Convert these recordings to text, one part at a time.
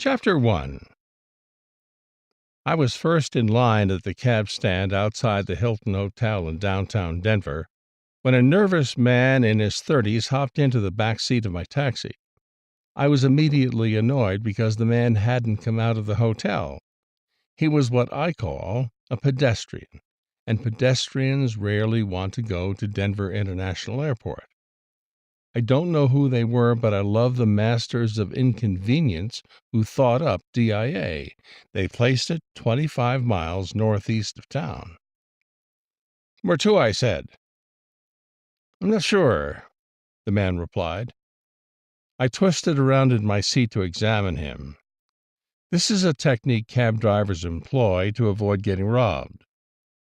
Chapter 1. I was first in line at the cab stand outside the Hilton Hotel in downtown Denver when a nervous man in his 30s hopped into the back seat of my taxi. I was immediately annoyed because the man hadn't come out of the hotel. He was what I call a pedestrian, and pedestrians rarely want to go to Denver International Airport. I don't know who they were, but I love the masters of inconvenience who thought up DIA. They placed it 25 miles northeast of town. "Where to?" I said. "I'm not sure," the man replied. I twisted around in my seat to examine him. This is a technique cab drivers employ to avoid getting robbed.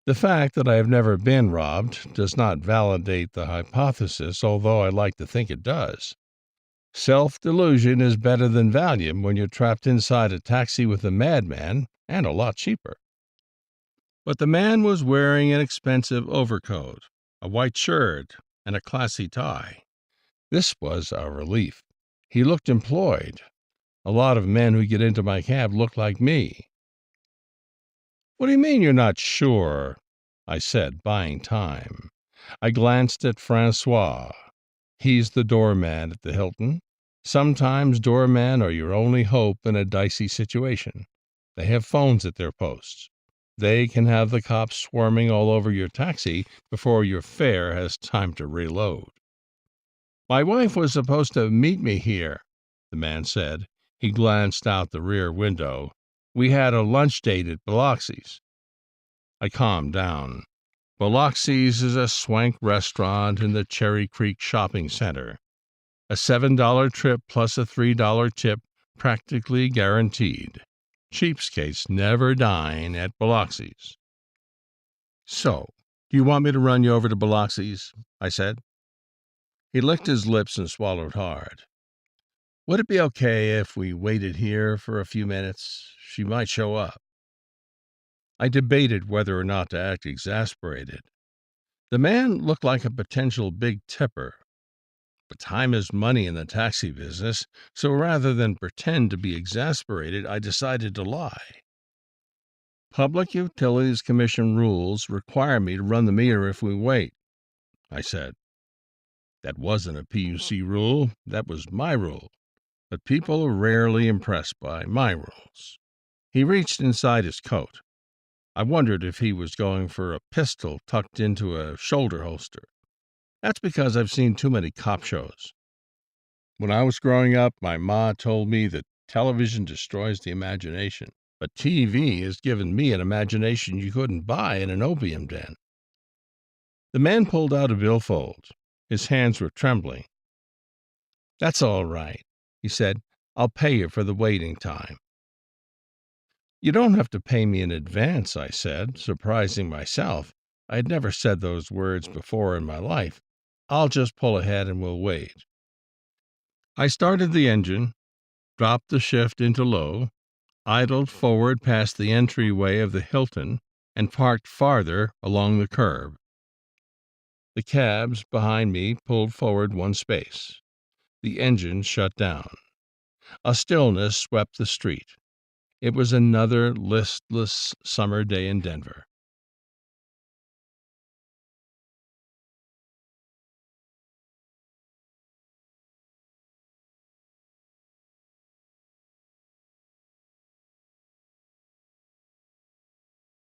The fact that I have never been robbed does not validate the hypothesis, although I like to think it does. Self-delusion is better than Valium when you're trapped inside a taxi with a madman, and a lot cheaper. But the man was wearing an expensive overcoat, a white shirt, and a classy tie. This was a relief. He looked employed. A lot of men who get into my cab look like me. "What do you mean you're not sure?" I said, buying time. I glanced at Francois. He's the doorman at the Hilton. Sometimes doormen are your only hope in a dicey situation. They have phones at their posts. They can have the cops swarming all over your taxi before your fare has time to reload. "My wife was supposed to meet me here," the man said. He glanced out the rear window. "We had a lunch date at Biloxi's." I calmed down. Biloxi's is a swank restaurant in the Cherry Creek Shopping Center. A $7 trip plus a $3 tip, practically guaranteed. Cheapskates never dine at Biloxi's. "So, do you want me to run you over to Biloxi's?" I said. He licked his lips and swallowed hard. "Would it be okay if we waited here for a few minutes? She might show up." I debated whether or not to act exasperated. The man looked like a potential big tipper. But time is money in the taxi business, so rather than pretend to be exasperated, I decided to lie. "Public Utilities Commission rules require me to run the meter if we wait," I said. That wasn't a PUC rule, that was my rule. But people are rarely impressed by my rules. He reached inside his coat. I wondered if he was going for a pistol tucked into a shoulder holster. That's because I've seen too many cop shows. When I was growing up, my ma told me that television destroys the imagination, but TV has given me an imagination you couldn't buy in an opium den. The man pulled out a billfold. His hands were trembling. "That's all right," he said. "I'll pay you for the waiting time." "You don't have to pay me in advance," I said, surprising myself. I had never said those words before in my life. "I'll just pull ahead and we'll wait." I started the engine, dropped the shift into low, idled forward past the entryway of the Hilton, and parked farther along the curb. The cabs behind me pulled forward one space. The engine shut down. A stillness swept the street. It was another listless summer day in Denver.